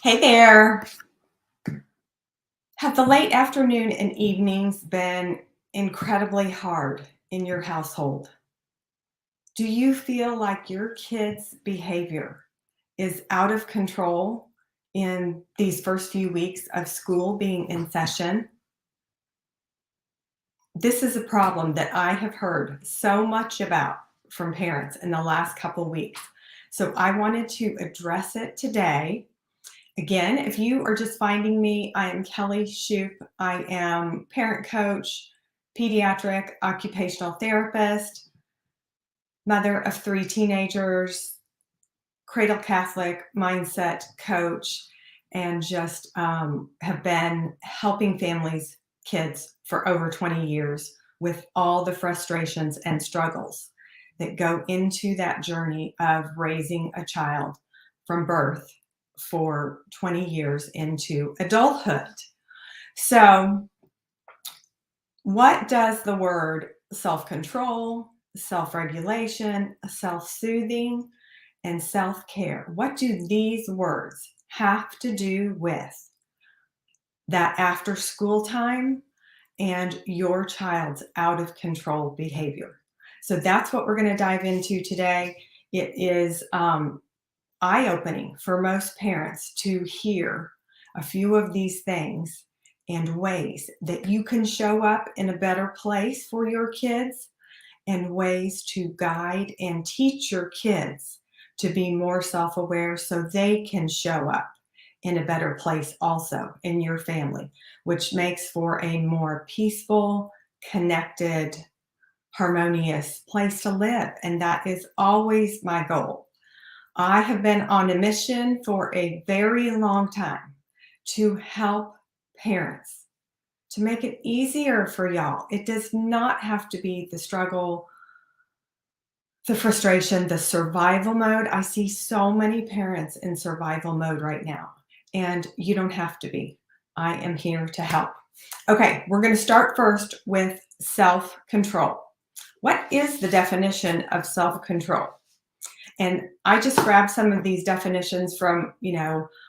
Hey there. Have the late afternoon and evenings been incredibly hard in your household? Do you feel like your kids' behavior is out of control in these first few weeks of school being in session? This is a problem that I have heard so much about from parents in the last couple weeks. So I wanted to address it today. Again, if you are just finding me, I am Kelly Shoup. I am parent coach, pediatric occupational therapist, mother of three teenagers, cradle Catholic mindset coach, and just have been helping families, kids for over 20 years with all the frustrations and struggles that go into that journey of raising a child from birth for 20 years into adulthood. So, what does the word self control, self regulation, self soothing, and self care, what do these words have to do with that after school time and your child's out of control behavior? So, that's what we're going to dive into today. It is eye opening for most parents to hear a few of these things and ways that you can show up in a better place for your kids and ways to guide and teach your kids to be more self aware so they can show up in a better place also in your family, which makes for a more peaceful, connected, harmonious place to live. And that is always my goal. I have been on a mission for a very long time to help parents, to make it easier for y'all. It does not have to be the struggle, the frustration, the survival mode. I see so many parents in survival mode right now, and you don't have to be. I am here to help. Okay, we're going to start first with self control. What is the definition of self control? And I just grabbed some of these definitions from,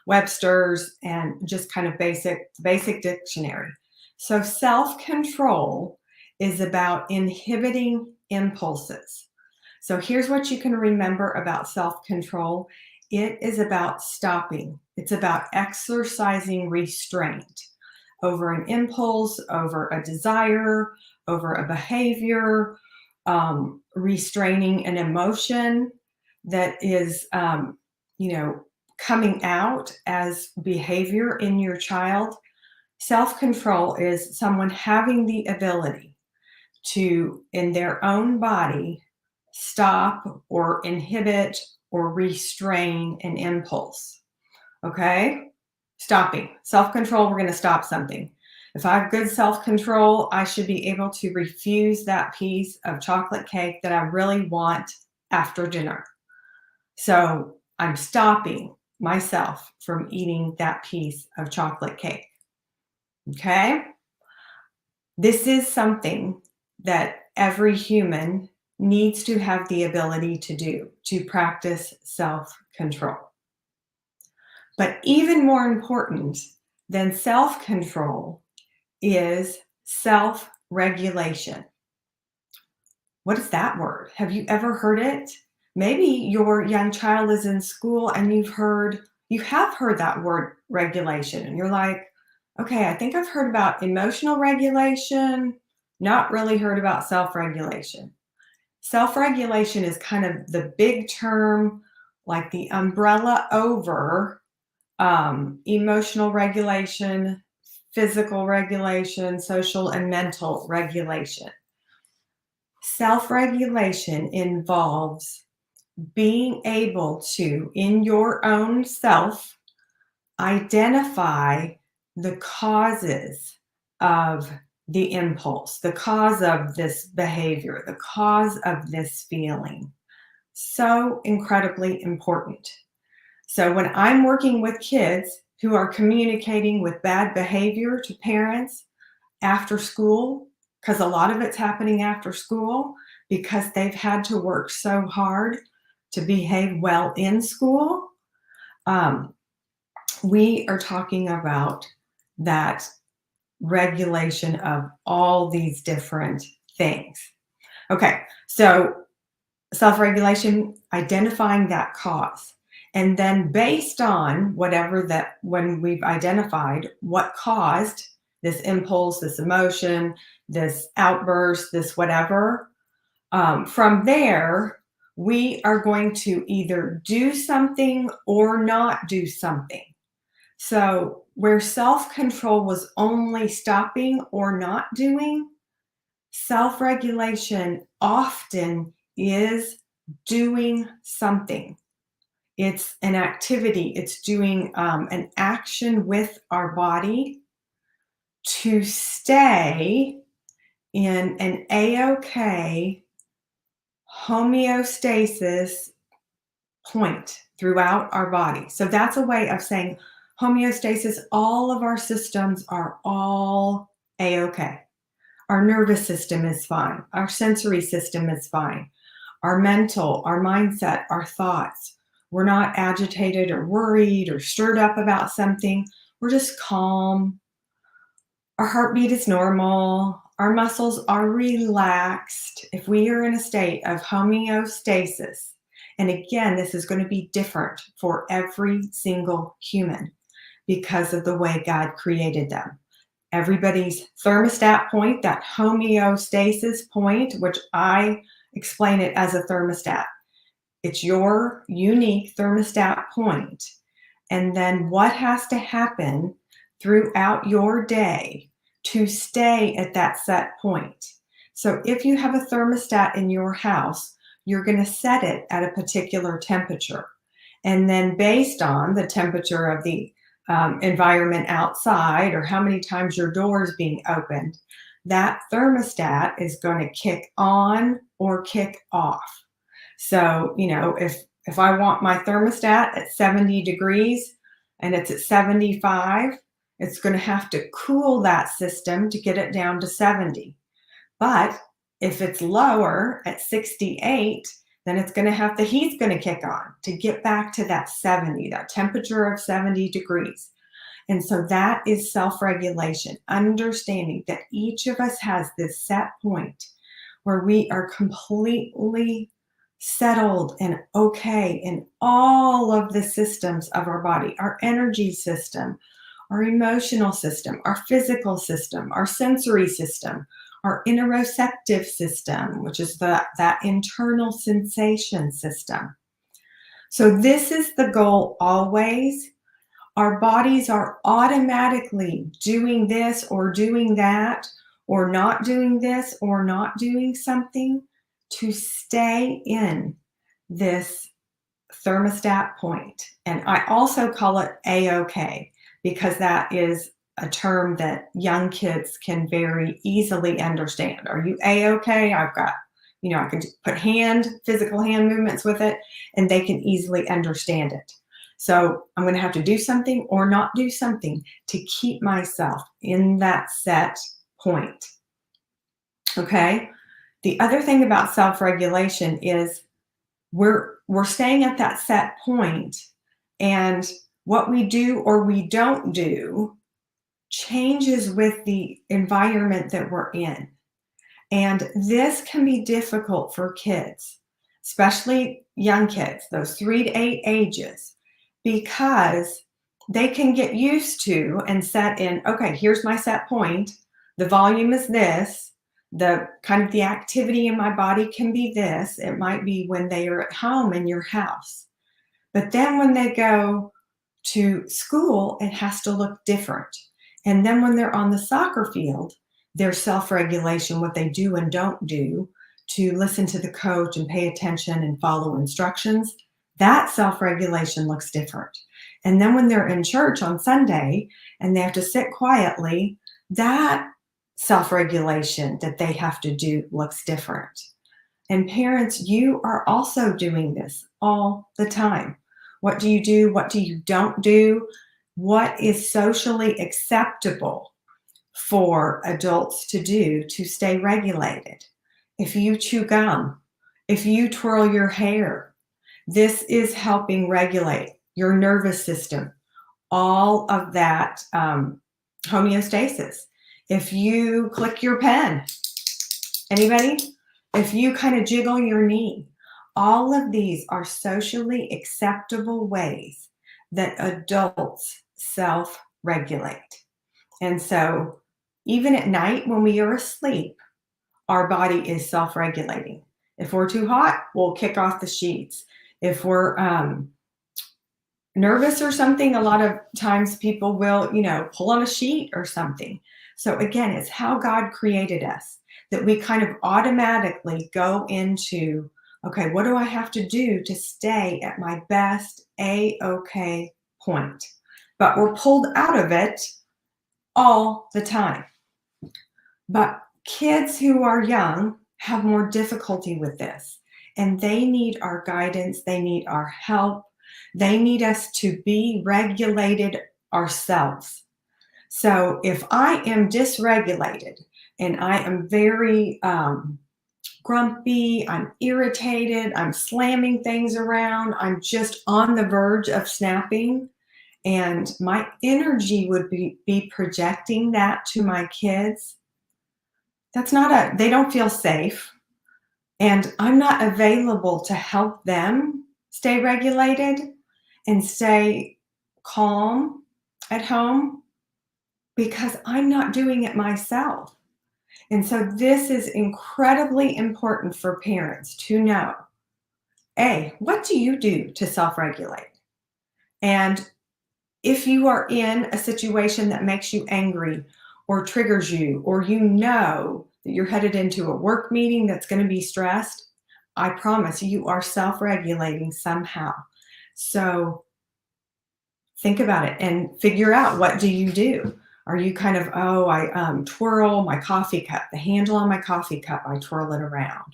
Webster's and just kind of basic dictionary. So self-control is about inhibiting impulses. So here's what you can remember about self-control. It is about stopping. It's about exercising restraint over an impulse, over a desire, over a behavior, restraining an emotion that is, coming out as behavior in your child. Self control is someone having the ability to, in their own body, stop or inhibit or restrain an impulse. Okay? Stopping. Self control, we're going to stop something. If I have good self control, I should be able to refuse that piece of chocolate cake that I really want after dinner. So I'm stopping myself from eating that piece of chocolate cake. Okay? This is something that every human needs to have the ability to do, to practice self control. But even more important than self control is self regulation. What is that word? Have you ever heard it? Maybe your young child is in school and you have heard that word regulation, and you're like, okay, I think I've heard about emotional regulation, not really heard about self regulation. Self regulation is kind of the big term, like the umbrella over emotional regulation, physical regulation, social and mental regulation. Self regulation involves being able to, in your own self, identify the causes of the impulse, the cause of this behavior, the cause of this feeling. So incredibly important. So when I'm working with kids who are communicating with bad behavior to parents after school, because a lot of it's happening after school because they've had to work so hard to behave well in school. we are talking about that regulation of all these different things. Okay, so self-regulation, identifying that cause. And then based on whatever that, when we've identified what caused this impulse, this emotion, this outburst, this whatever, from there, we are going to either do something or not do something. So where self-control was only stopping or not doing, self-regulation often is doing something. It's an activity, it's doing an action with our body to stay in an A-OK homeostasis point throughout our body. So that's a way of saying homeostasis, all of our systems are all A-OK. Our nervous system is fine. Our sensory system is fine. Our mental, our mindset, our thoughts. We're not agitated or worried or stirred up about something. We're just calm. Our heartbeat is normal. Our muscles are relaxed. If we are in a state of homeostasis, and again, this is going to be different for every single human because of the way God created them. Everybody's thermostat point, that homeostasis point, which I explain it as a thermostat. It's your unique thermostat point. And then what has to happen throughout your day to stay at that set point? So if you have a thermostat in your house, you're going to set it at a particular temperature. And then based on the temperature of the environment outside or how many times your door is being opened, that thermostat is going to kick on or kick off. So, if I want my thermostat at 70 degrees and it's at 75, it's going to have to cool that system to get it down to 70. But if it's lower at 68, then it's going to have the heat's going to kick on to get back to that 70, that temperature of 70 degrees. And so that is self-regulation, understanding that each of us has this set point where we are completely settled and okay in all of the systems of our body, our energy system, our emotional system, our physical system, our sensory system, our interoceptive system, which is that internal sensation system. So this is the goal always. Our bodies are automatically doing this or doing that, or not doing this or not doing something to stay in this thermostat point. And I also call it A-OK because that is a term that young kids can very easily understand. Are you A-OK? I've got, I can put physical hand movements with it, and they can easily understand it. So I'm going to have to do something or not do something to keep myself in that set point. Okay? The other thing about self-regulation is we're staying at that set point, and what we do or we don't do changes with the environment that we're in. And this can be difficult for kids, especially young kids, those 3 to 8 ages, because they can get used to and set in, okay, here's my set point. The volume is this. The kind of the activity in my body can be this. It might be when they are at home in your house. But then when they go to school, it has to look different. And then when they're on the soccer field, their self-regulation, what they do and don't do, to listen to the coach and pay attention and follow instructions, that self-regulation looks different. And then when they're in church on Sunday and they have to sit quietly, that self-regulation that they have to do looks different. And parents, you are also doing this all the time. What do you do? What do you don't do? What is socially acceptable for adults to do to stay regulated? If you chew gum, if you twirl your hair, this is helping regulate your nervous system. all of that homeostasis. If you click your pen, anybody? If you kind of jiggle your knee, all of these are socially acceptable ways that adults self-regulate. And so even at night when we are asleep, our body is self-regulating. If we're too hot, we'll kick off the sheets. If we're nervous or something, a lot of times people will, pull on a sheet or something. So again, it's how God created us, that we kind of automatically go into, okay, what do I have to do to stay at my best A-OK point? But we're pulled out of it all the time. But kids who are young have more difficulty with this, and they need our guidance, they need our help, they need us to be regulated ourselves. So if I am dysregulated and I am very grumpy, I'm irritated, I'm slamming things around, I'm just on the verge of snapping, and my energy would be projecting that to my kids, they don't feel safe, and I'm not available to help them stay regulated and stay calm at home because I'm not doing it myself. And so this is incredibly important for parents to know. A, what do you do to self-regulate? And if you are in a situation that makes you angry or triggers you, or that you're headed into a work meeting that's going to be stressed, I promise you are self-regulating somehow. So think about it and figure out, what do you do? Are you kind of, I twirl my coffee cup, the handle on my coffee cup, I twirl it around,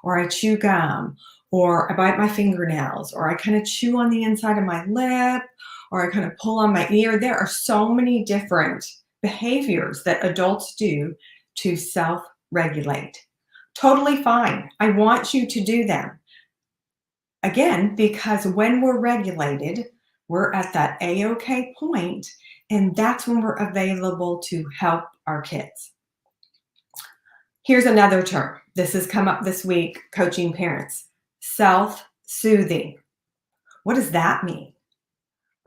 or I chew gum, or I bite my fingernails, or I kind of chew on the inside of my lip, or I kind of pull on my ear. There are so many different behaviors that adults do to self-regulate. Totally fine. I want you to do them. Again, because when we're regulated, we're at that A-OK point, and that's when we're available to help our kids. Here's another term. This has come up this week, coaching parents. Self-soothing. What does that mean?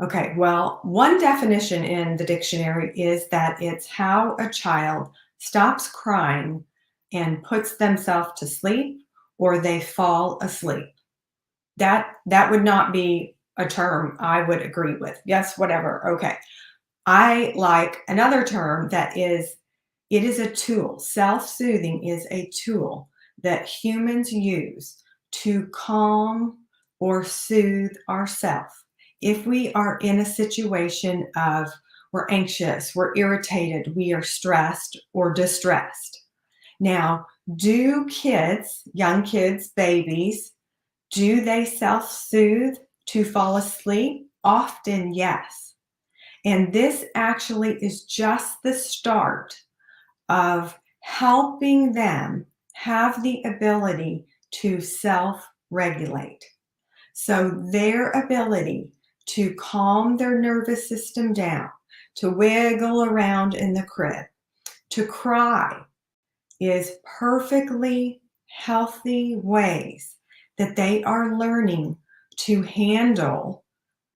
Okay, well, one definition in the dictionary is that it's how a child stops crying and puts themselves to sleep, or they fall asleep. That would not be a term I would agree with. Yes, whatever. Okay. I like another term it is a tool. Self-soothing is a tool that humans use to calm or soothe ourselves. If we are in a situation of we're anxious, we're irritated, we are stressed or distressed. Now, do kids, young kids, babies, do they self-soothe to fall asleep? Often, yes. And this actually is just the start of helping them have the ability to self-regulate. So their ability to calm their nervous system down, to wiggle around in the crib, to cry, is perfectly healthy ways that they are learning to handle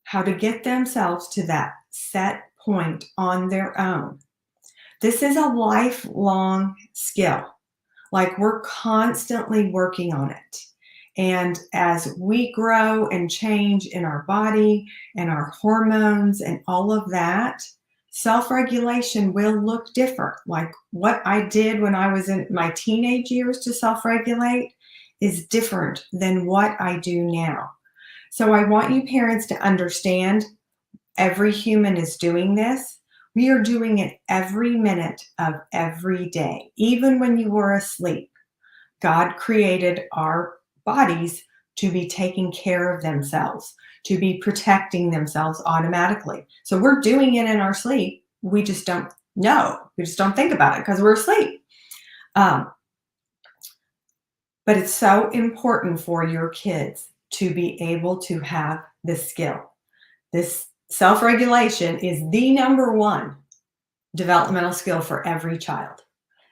how to get themselves to that set point on their own. This is a lifelong skill. Like, we're constantly working on it. And as we grow and change in our body and our hormones and all of that, self-regulation will look different. Like, what I did when I was in my teenage years to self-regulate is different than what I do now. So I want you parents to understand, every human is doing this. We are doing it every minute of every day. Even when you were asleep, God created our bodies to be taking care of themselves, to be protecting themselves automatically. So we're doing it in our sleep. We just don't know. We just don't think about it because we're asleep. But it's so important for your kids to be able to have this skill, this Self-regulation is the number one developmental skill for every child.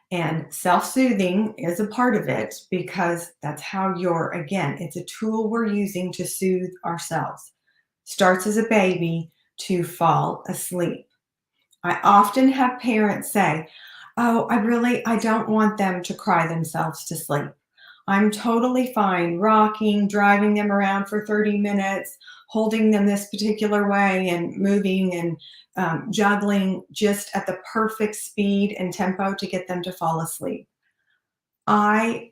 And self-soothing is a part of it because that's how again, it's a tool we're using to soothe ourselves. Starts as a baby to fall asleep. I often have parents say, "Oh, I don't want them to cry themselves to sleep. I'm totally fine rocking, driving them around for 30 minutes, holding them this particular way and moving and juggling just at the perfect speed and tempo to get them to fall asleep." I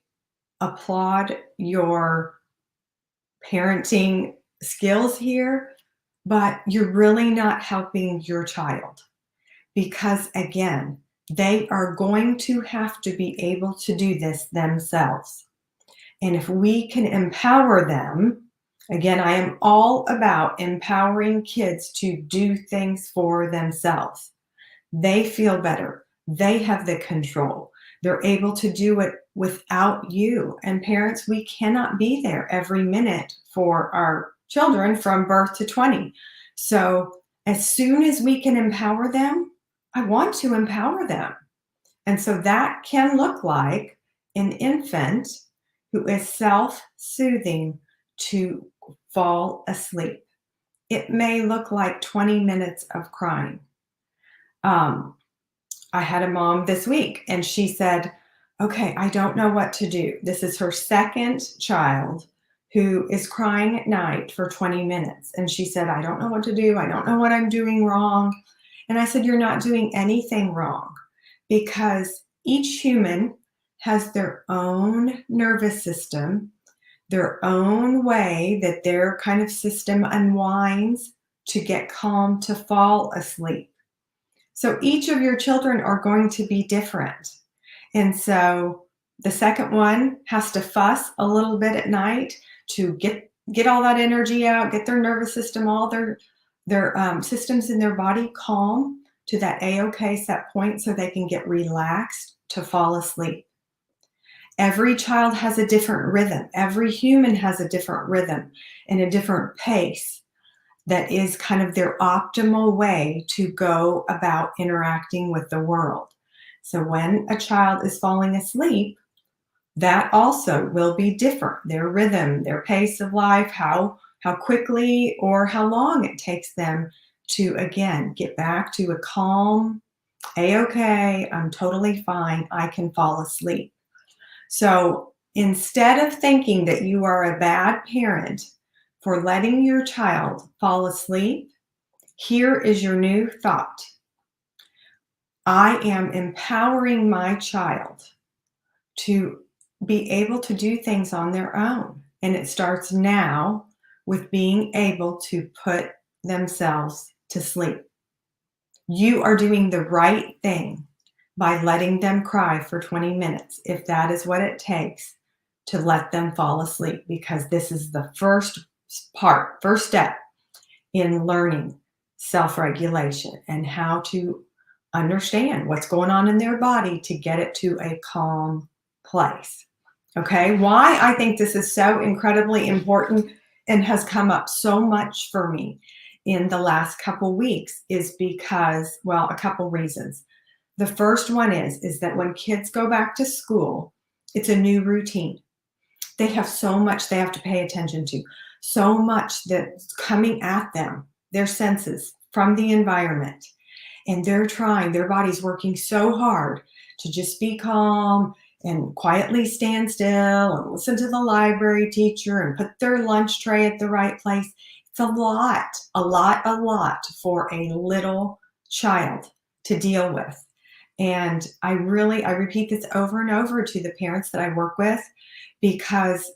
applaud your parenting skills here, but you're really not helping your child because, again, they are going to have to be able to do this themselves. And if we can empower them, again, I am all about empowering kids to do things for themselves. They feel better. They have the control. They're able to do it without you. And parents, we cannot be there every minute for our children from birth to 20. So as soon as we can empower them, I want to empower them. And so that can look like an infant who is self-soothing to fall asleep. It may look like 20 minutes of crying. I had a mom this week and she said, "Okay, I don't know what to do." This is her second child who is crying at night for 20 minutes. And she said, "I don't know what to do. I don't know what I'm doing wrong." And I said, "You're not doing anything wrong because each human has their own nervous system, their own way that their kind of system unwinds to get calm to fall asleep. So each of your children are going to be different. And so the second one has to fuss a little bit at night to get all that energy out, get their nervous system, all their systems in their body calm to that A-OK set point so they can get relaxed to fall asleep. Every child has a different rhythm. Every human has a different rhythm and a different pace that is kind of their optimal way to go about interacting with the world. So when a child is falling asleep, that also will be different. Their rhythm, their pace of life, how quickly or how long it takes them to, again, get back to a calm, A-OK, I'm totally fine, I can fall asleep. So instead of thinking that you are a bad parent for letting your child fall asleep, here is your new thought. I am empowering my child to be able to do things on their own. And it starts now with being able to put themselves to sleep. You are doing the right thing by letting them cry for 20 minutes, if that is what it takes to let them fall asleep, because this is the first step in learning self-regulation and how to understand what's going on in their body to get it to a calm place. Okay, why I think this is so incredibly important and has come up so much for me in the last couple weeks is because, well, a couple reasons. The first one is that when kids go back to school, it's a new routine. They have so much they have to pay attention to, so much that's coming at them, their senses from the environment. And they're trying, their body's working so hard to just be calm and quietly stand still and listen to the library teacher and put their lunch tray at the right place. It's a lot for a little child to deal with. And I repeat this over and over to the parents that I work with because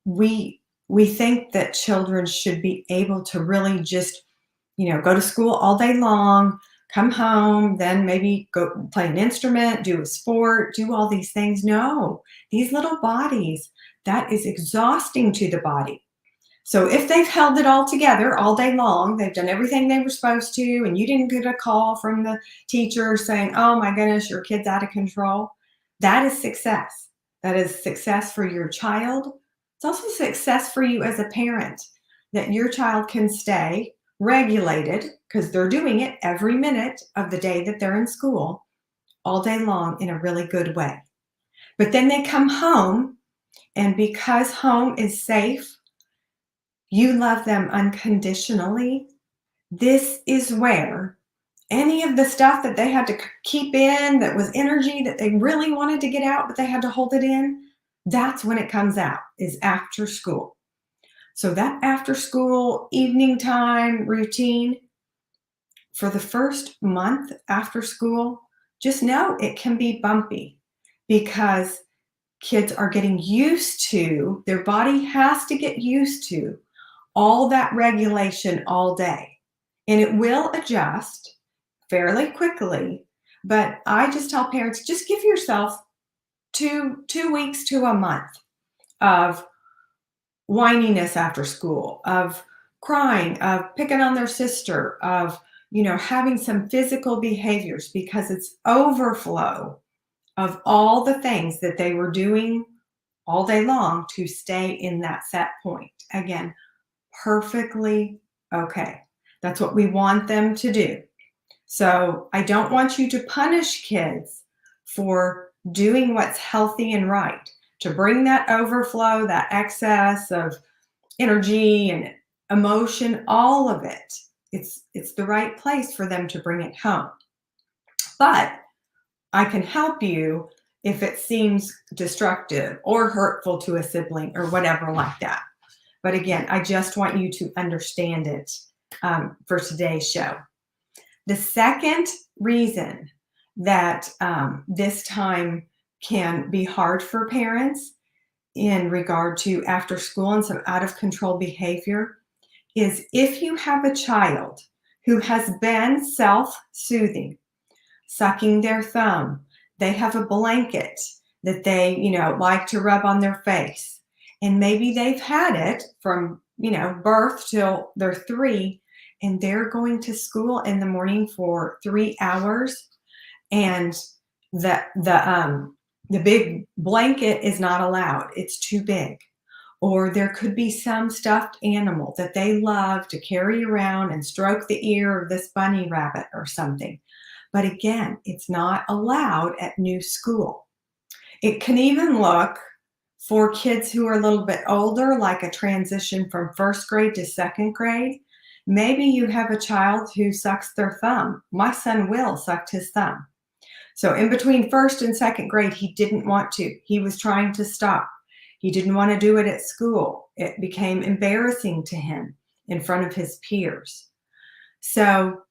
we think that children should be able to really just, go to school all day long, come home, then maybe go play an instrument, do a sport, do all these things. No, these little bodies, that is exhausting to the body. So if they've held it all together all day long, they've done everything they were supposed to, and you didn't get a call from the teacher saying, "Oh my goodness, your kid's out of control," that is success. That is success for your child. It's also success for you as a parent that your child can stay regulated, because they're doing it every minute of the day that they're in school, all day long in a really good way. But then they come home, and because home is safe, you love them unconditionally. This is where any of the stuff that they had to keep in that was energy that they really wanted to get out, but they had to hold it in, that's when it comes out, is after school. So that after school evening time routine for the first month after school, just know it can be bumpy because kids are getting used to, their body has to get used to all that regulation all day. And it will adjust fairly quickly. But I just tell parents, just give yourself two weeks to a month of whininess after school, of crying, of picking on their sister, of having some physical behaviors, because it's overflow of all the things that they were doing all day long to stay in that set point. Again, perfectly okay. That's what we want them to do. So I don't want you to punish kids for doing what's healthy and right, to bring that overflow, that excess of energy and emotion, all of it. It's the right place for them to bring it home. But I can help you if it seems destructive or hurtful to a sibling or whatever like that. But again, I just want you to understand it for today's show. The second reason that this time can be hard for parents in regard to after school and some out of control behavior is if you have a child who has been self-soothing, sucking their thumb, they have a blanket that they, like to rub on their face. And maybe they've had it from, birth till they're 3, and they're going to school in the morning for 3 hours, and the big blanket is not allowed. It's too big. Or there could be some stuffed animal that they love to carry around and stroke the ear of this bunny rabbit or something. But again, it's not allowed at new school. It can even look, for kids who are a little bit older, like a transition from first grade to second grade. Maybe you have a child who sucks their thumb. My son Will sucked his thumb. So in between first and second grade, he didn't want to. He was trying to stop. He didn't want to do it at school. It became embarrassing to him in front of his peers. So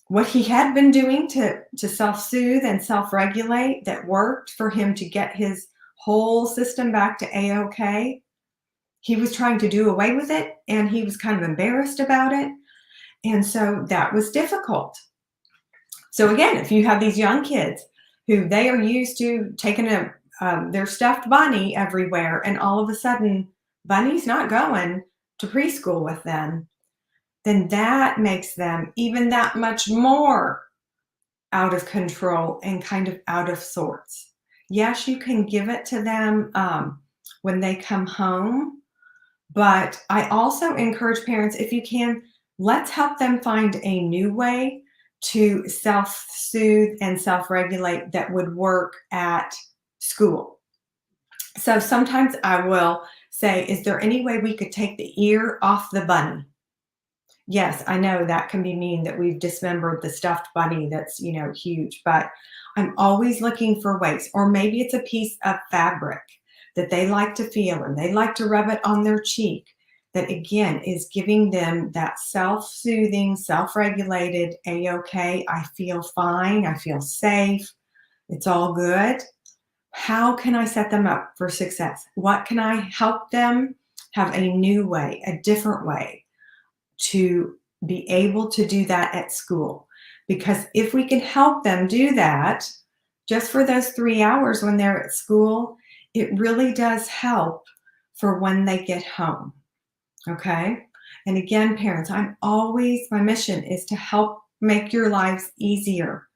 what he had been doing to self-soothe and self-regulate that worked for him to get his whole system back to A-OK, he was trying to do away with it, and he was kind of embarrassed about it. And so that was difficult. So again, if you have these young kids who they are used to taking their stuffed bunny everywhere, and all of a sudden Bunny's not going to preschool with them, then that makes them even that much more out of control and kind of out of sorts. Yes, you can give it to them when they come home, but I also encourage parents, if you can, let's help them find a new way to self-soothe and self-regulate that would work at school. So sometimes I will say, is there any way we could take the ear off the bunny? Yes, I know that can be mean that we've dismembered the stuffed bunny that's, huge, but I'm always looking for ways. Or maybe it's a piece of fabric that they like to feel and they like to rub it on their cheek, that again is giving them that self-soothing, self-regulated, A-OK, I feel fine, I feel safe, it's all good. How can I set them up for success? What can I help them have a new way, a different way to be able to do that at school? Because if we can help them do that just for those 3 hours when they're at school, it really does help for when they get home. Okay? And again, parents, my mission is to help make your lives easier,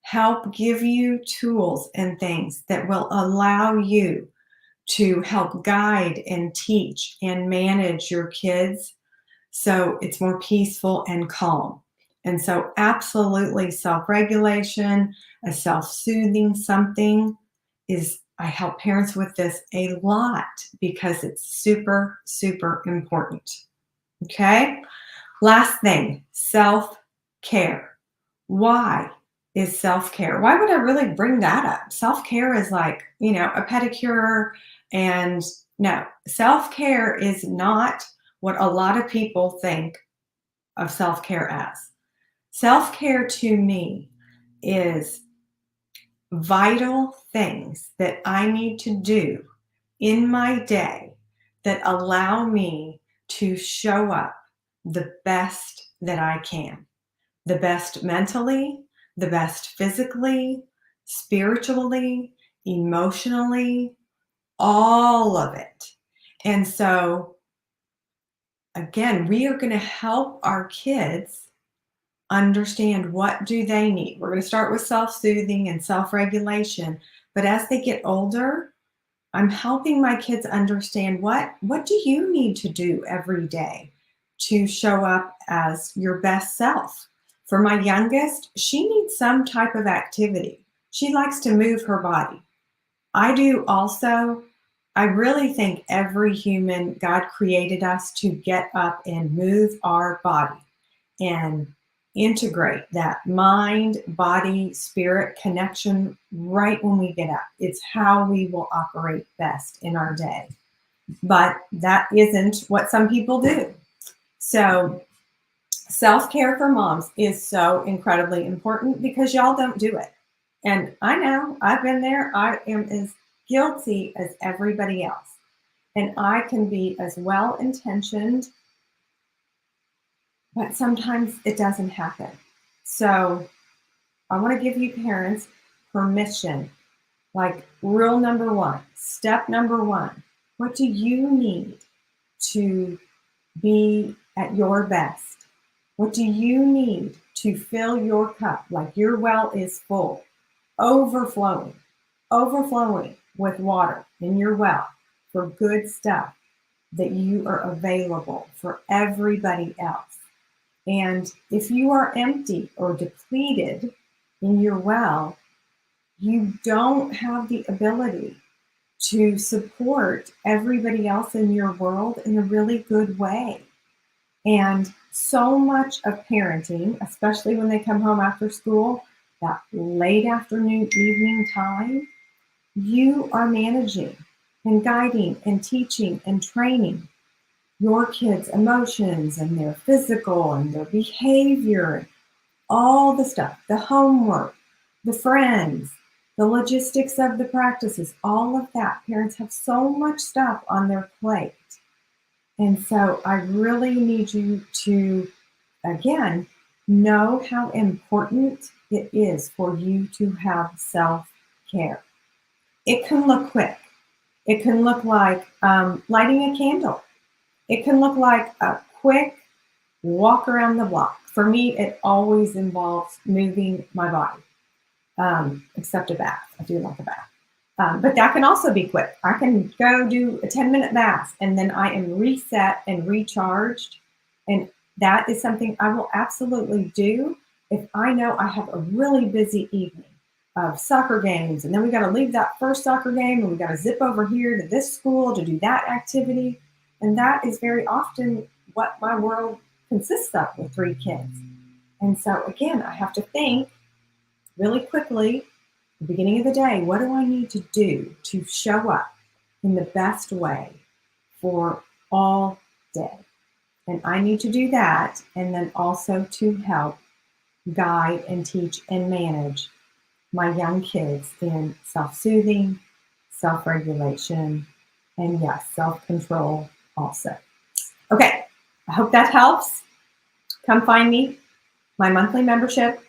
help give you tools and things that will allow you to help guide and teach and manage your kids So it's more peaceful and calm. And so absolutely self-regulation, a self-soothing something is, I help parents with this a lot because it's super, super important. Okay. Last thing, self-care. Why is self-care? Why would I really bring that up? Self-care is like, a pedicure. And no, self-care is not what a lot of people think of self-care as. Self-care to me is vital things that I need to do in my day that allow me to show up the best that I can, the best mentally, the best physically, spiritually, emotionally, all of it. And so, again, we are going to help our kids understand what do they need. We're going to start with self-soothing and self-regulation, but as they get older, I'm helping my kids understand what do you need to do every day to show up as your best self. For my youngest, she needs some type of activity. She likes to move her body. I do also. I really think every human, God created us to get up and move our body and integrate that mind, body, spirit connection right when we get up. It's how we will operate best in our day. But that isn't what some people do. So, self-care for moms is so incredibly important because y'all don't do it. And I know, I've been there. I am as guilty as everybody else. And I can be as well intentioned, but sometimes it doesn't happen. So I want to give you parents permission. Like rule number one, step number one, what do you need to be at your best? What do you need to fill your cup? Like your well is full, overflowing with water in your well for good stuff that you are available for everybody else. And if you are empty or depleted in your well, you don't have the ability to support everybody else in your world in a really good way. And so much of parenting, especially when they come home after school, that late afternoon, evening time, you are managing and guiding and teaching and training your kids' emotions and their physical and their behavior, all the stuff, the homework, the friends, the logistics of the practices, all of that. Parents have so much stuff on their plate. And so I really need you to, again, know how important it is for you to have self-care. It can look quick. It can look like lighting a candle. It can look like a quick walk around the block. For me, it always involves moving my body, except a bath. I do like a bath. But that can also be quick. I can go do a 10-minute bath and then I am reset and recharged. And that is something I will absolutely do if I know I have a really busy evening of soccer games. And then we got to leave that first soccer game and we got to zip over here to this school to do that activity. And that is very often what my world consists of with 3 kids. And so again, I have to think really quickly, the beginning of the day, what do I need to do to show up in the best way for all day? And I need to do that. And then also to help guide and teach and manage my young kids in self-soothing, self-regulation, and yes, self-control also. Okay, I hope that helps. Come find me, my monthly membership.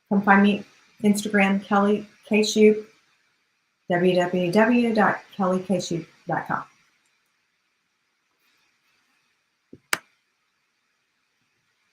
Come find me Instagram, Kelly K. Shoup, www.kellykshoup.com.